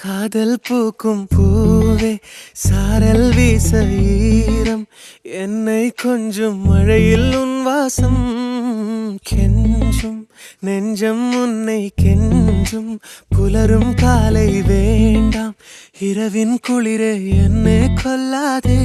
காதல் பூக்கும் பூவே சாரல் வீச ஈரம் என்னை கொஞ்சம் மழையில் உன் வாசம் கெஞ்சும் நெஞ்சம் உன்னை கெஞ்சும் புலரும் காலை வேண்டாம் இரவின் குளிரே என்னை கொல்லாதே